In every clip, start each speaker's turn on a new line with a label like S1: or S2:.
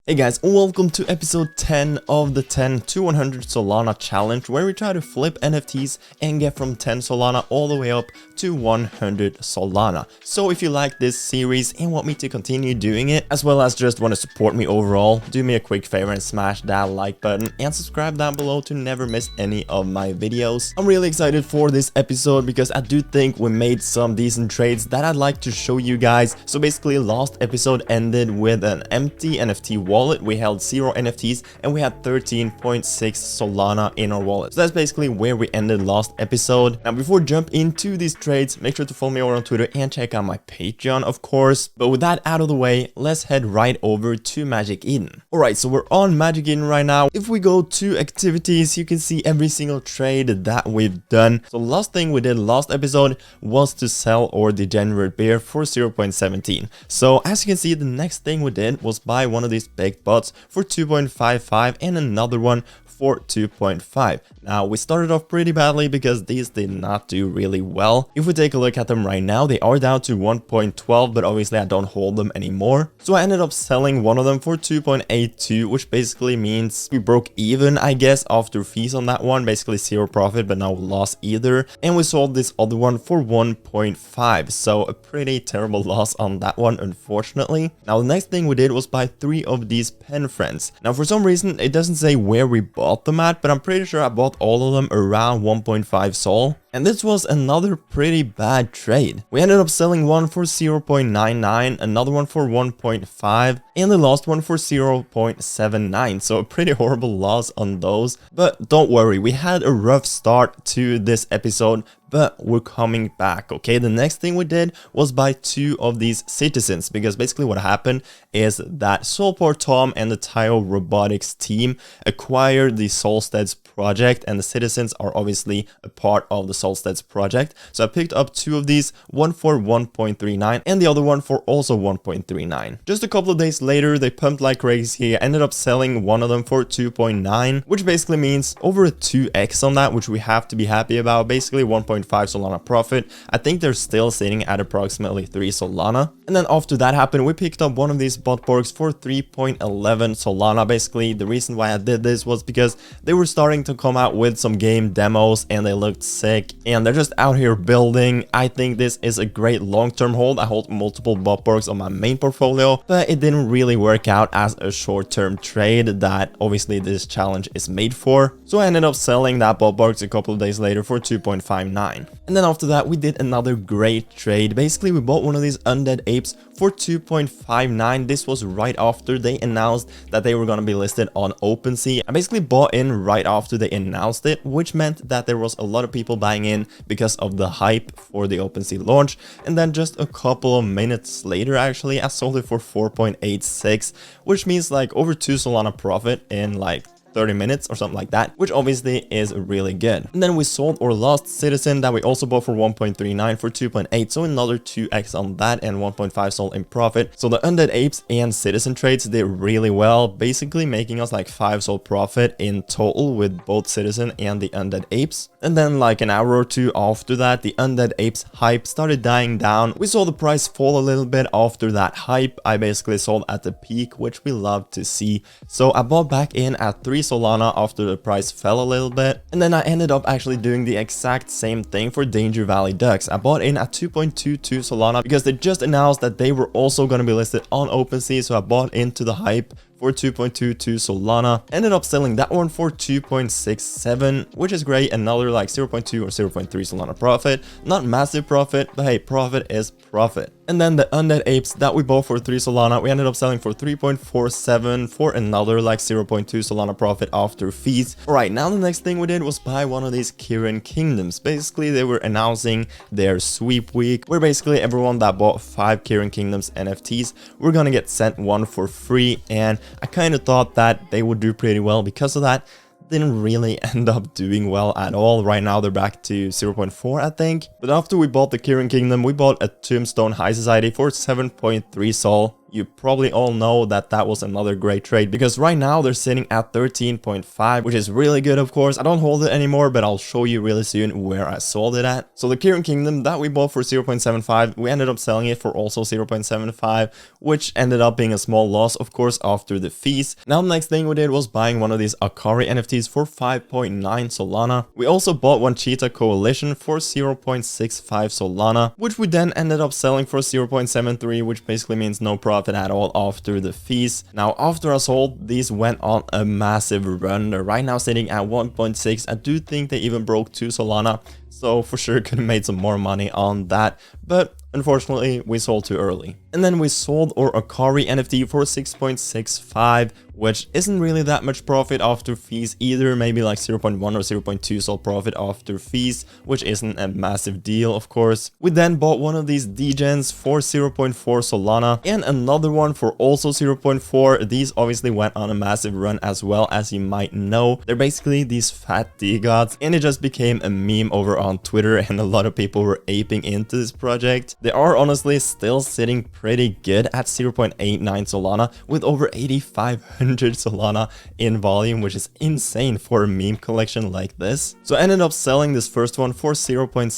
S1: Hey guys, welcome to episode 10 of the 10 to 100 Solana challenge, where we try to flip NFTs and get from 10 Solana all the way up to 100 Solana. So if you like this series and want me to continue doing it, as well as just want to support me overall, do me a quick favor and smash that like button and subscribe down below to never miss any of my videos. I'm really excited for this episode because I do think we made some decent trades that I'd like to show you guys. So basically, last episode ended with an empty NFT wallet. We held 0 NFTs and we had 13.6 Solana in our wallet. So that's basically where we ended last episode. Now before jump into these trades, make sure to follow me over on Twitter and check out my Patreon, of course. But with that out of the way, let's head right over to Magic Eden. Alright, so we're on Magic Eden right now. If we go to activities, you can see every single trade that we've done. So last thing we did last episode was to sell our degenerate bear for 0.17. So as you can see, the next thing we did was buy one of these big bots for 2.55 and another one for 2.5. Now we started off pretty badly because these did not do really well. If we take a look at them right now, they are down to 1.12, but obviously I don't hold them anymore. So I ended up selling one of them for 2.82, which basically means we broke even, I guess, after fees on that one. Basically 0 profit, but no loss either. And we sold this other one for 1.5, so a pretty terrible loss on that one, unfortunately. Now the next thing we did was buy 3 of these pen friends. Now for some reason it doesn't say where we bought them at, but I'm pretty sure I bought all of them around 1.5 Sol. And this was another pretty bad trade. We ended up selling one for 0.99, another one for 1.5, and the last one for 0.79. So a pretty horrible loss on those. But don't worry, we had a rough start to this episode, but we're coming back, okay? The next thing we did was buy 2 of these citizens, because basically what happened is that Solpar Tom and the Tayo Robotics team acquired the Solstead's project, and the citizens are obviously a part of the Solstead's project. So I picked up 2 of these, one for 1.39 and the other one for also 1.39. Just a couple of days later, they pumped like crazy. I ended up selling one of them for 2.9, which basically means over a 2x on that, which we have to be happy about. Basically 1.5 Solana profit. I think they're still sitting at approximately 3 Solana. And then after that happened, we picked up one of these botborgs for 3.11 Solana. Basically, the reason why I did this was because they were starting to come out with some game demos and they looked sick, and they're just out here building. I think this is a great long-term hold. I hold multiple botborgs on my main portfolio, but it didn't really work out as a short-term trade that obviously this challenge is made for. So I ended up selling that botborgs a couple of days later for 2.59. And then after that, we did another great trade. Basically, we bought one of these undead apes for 2.59. This was right after they announced that they were going to be listed on OpenSea. I basically bought in right after they announced it, which meant that there was a lot of people buying in because of the hype for the OpenSea launch. And then just a couple of minutes later, actually, I sold it for 4.86, which means like over 2 Solana profit in like 30 minutes or something like that, which obviously is really good. And then we sold our last citizen that we also bought for 1.39 for 2.8, so another 2x on that and 1.5 Sol in profit. So the undead apes and citizen trades did really well, basically making us like 5 Sol profit in total with both citizen and the undead apes. And then like an hour or 2 after that, the undead apes hype started dying down. We saw the price fall a little bit after that hype. I basically sold at the peak, which we love to see. So I bought back in at 3 Solana after the price fell a little bit, and then I ended up actually doing the exact same thing for Danger Valley Ducks. I bought in at 2.22 Solana because they just announced that they were also going to be listed on OpenSea, so I bought into the hype for 2.22 Solana. Ended up selling that one for 2.67, which is great. Another like 0.2 or 0.3 Solana profit. Not massive profit, but hey, profit is profit. And then the undead apes that we bought for 3 Solana, we ended up selling for 3.47 for another like 0.2 Solana profit after fees. Alright, now the next thing we did was buy one of these Kirin Kingdoms. Basically, they were announcing their sweep week, where basically everyone that bought 5 Kirin Kingdoms NFTs were gonna get sent one for free, and I kind of thought that they would do pretty well because of that. Didn't really end up doing well at all. Right now they're back to 0.4, I think. But after we bought the Kirin Kingdom, we bought a Tombstone High Society for 7.3 Sol. you probably all know that that was another great trade, because right now they're sitting at 13.5, which is really good. Of course, I don't hold it anymore, but I'll show you really soon where I sold it at. So the Kieran Kingdom that we bought for 0.75, we ended up selling it for also 0.75, which ended up being a small loss, of course, after the fees. Now the next thing we did was buying one of these Akari NFTs for 5.9 Solana. We also bought one Cheetah Coalition for 0.65 Solana, which we then ended up selling for 0.73, which basically means no profit at all after the fees. Now after I sold, these went on a massive run. They're right now sitting at 1.6. I do think they even broke 2 Solana, so for sure could have made some more money on that, but unfortunately we sold too early. And then we sold our Akari NFT for 6.65, which isn't really that much profit after fees either, maybe like 0.1 or 0.2 sold profit after fees, which isn't a massive deal, of course. We then bought one of these degens for 0.4 Solana and another one for also 0.4. These obviously went on a massive run as well, as you might know. They're basically these fat D-gods, and it just became a meme over on Twitter, and a lot of people were aping into this project. They are honestly still sitting pretty good at 0.89 Solana with over 8,500 Solana in volume, which is insane for a meme collection like this. So I ended up selling this first one for 0.67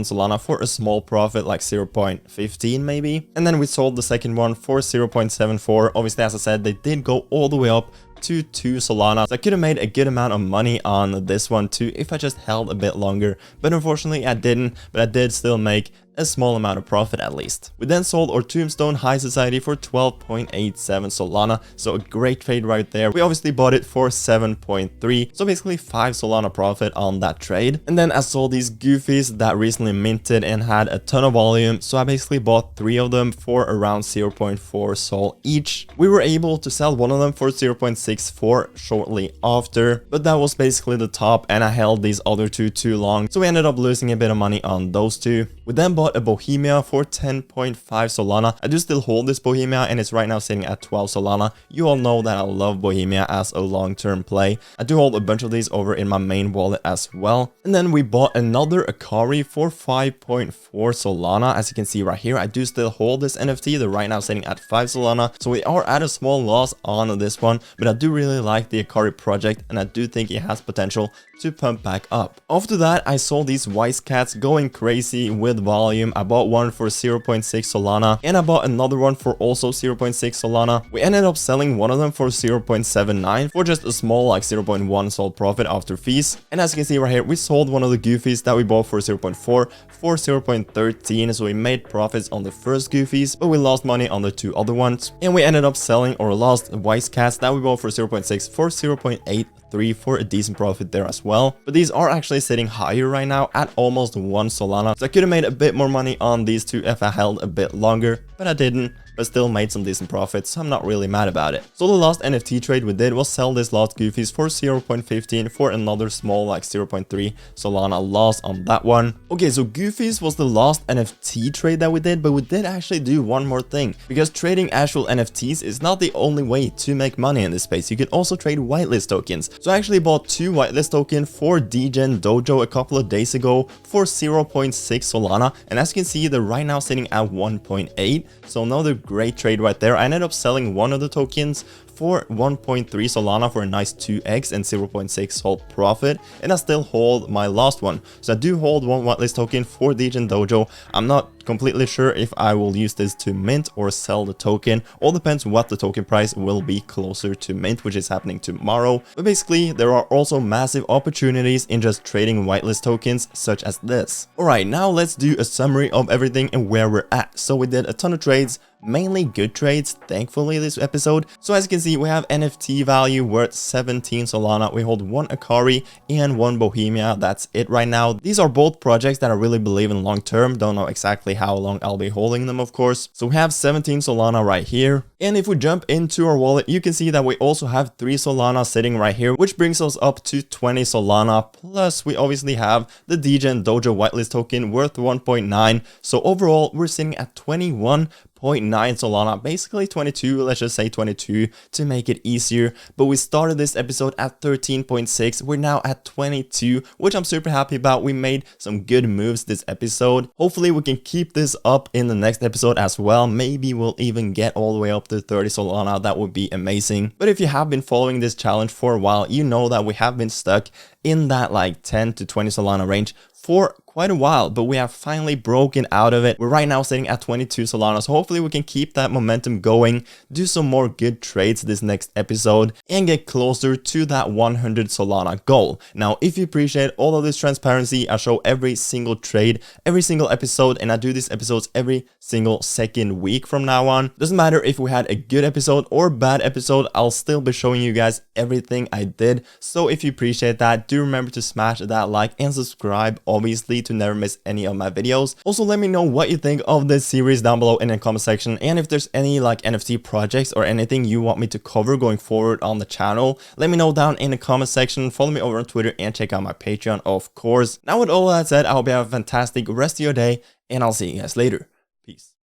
S1: Solana for a small profit, like 0.15 maybe. And then we sold the second one for 0.74. Obviously, as I said, they did go all the way up to 2 Solana. So I could have made a good amount of money on this one too if I just held a bit longer, but unfortunately I didn't, but I did still make a small amount of profit at least. We then sold our Tombstone High Society for 12.87 Solana, so a great trade right there. We obviously bought it for 7.3, so basically 5 Solana profit on that trade. And then I sold these goofies that recently minted and had a ton of volume, so I basically bought 3 of them for around 0.4 Sol each. We were able to sell one of them for 0.64 shortly after, but that was basically the top, and I held these other 2 too long, so we ended up losing a bit of money on those 2. We then bought a Bohemia for 10.5 Solana. I do still hold this Bohemia, and it's right now sitting at 12 Solana. You all know that I love Bohemia as a long-term play. I do hold a bunch of these over in my main wallet as well. And then we bought another Akari for 5.4 Solana. As you can see right here, I do still hold this NFT. They're right now sitting at 5 Solana. So we are at a small loss on this one, but I do really like the Akari project, and I do think it has potential to pump back up. After that, I saw these Wise Cats going crazy with volume. I bought one for 0.6 Solana, and I bought another one for also 0.6 Solana. We ended up selling one of them for 0.79 for just a small like 0.1 sold profit after fees. And as you can see right here, we sold one of the goofies that we bought for 0.4 for 0.13, so we made profits on the first goofies, but we lost money on the 2 other ones. And we ended up selling our last Wise Cats that we bought for 0.6 for 0.83 for a decent profit there as well. But these are actually sitting higher right now at almost 1 Solana, so I could have made a bit more money on these 2 if I held a bit longer, but I didn't. But still made some decent profits, so I'm not really mad about it. So the last NFT trade we did was sell this last goofies for 0.15 for another small like 0.3 Solana loss on that one. Okay, so goofies was the last NFT trade that we did, but we did actually do one more thing, because trading actual NFTs is not the only way to make money in this space. You can also trade whitelist tokens. So I actually bought 2 whitelist tokens for Degen Dojo a couple of days ago for 0.6 Solana, and as you can see, they're right now sitting at 1.8. So another great trade right there. I ended up selling one of the tokens for 1.3 Solana for a nice 2x and 0.6 sold profit, and I still hold my last one. So I do hold one whitelist token for Degen Dojo. I'm not completely sure if I will use this to mint or sell the token. All depends what the token price will be closer to mint, which is happening tomorrow. But basically, there are also massive opportunities in just trading whitelist tokens such as this. Alright, now let's do a summary of everything and where we're at. So we did a ton of trades, mainly good trades, thankfully, this episode. So as you can see, we have NFT value worth 17 Solana. We hold 1 Akari and 1 Bohemia. That's it right now. These are both projects that I really believe in long term. Don't know exactly how long I'll be holding them, of course. So we have 17 Solana right here. And if we jump into our wallet, you can see that we also have 3 Solana sitting right here, which brings us up to 20 Solana. Plus, we obviously have the Degen Dojo whitelist token worth 1.9. So overall, we're sitting at 21.9 Solana, basically 22, let's just say 22 to make it easier. But we started this episode at 13.6, we're now at 22, which I'm super happy about. We made some good moves this episode. Hopefully we can keep this up in the next episode as well. Maybe we'll even get all the way up to 30 Solana, that would be amazing. But if you have been following this challenge for a while, you know that we have been stuck in that like 10 to 20 Solana range for quite a while, but we have finally broken out of it. We're right now sitting at 22 Solana, so hopefully we can keep that momentum going, do some more good trades this next episode, and get closer to that 100 Solana goal. Now, if you appreciate all of this transparency, I show every single trade, every single episode, and I do these episodes every single second week from now on. Doesn't matter if we had a good episode or bad episode, I'll still be showing you guys everything I did. So if you appreciate that, do remember to smash that like and subscribe, obviously, to never miss any of my videos. Also, let me know what you think of this series down below in the comment section, and if there's any like NFT projects or anything you want me to cover going forward on the channel, let me know down in the comment section. Follow me over on Twitter and check out my Patreon, of course. Now with all that said, I hope you have a fantastic rest of your day, and I'll see you guys later. Peace.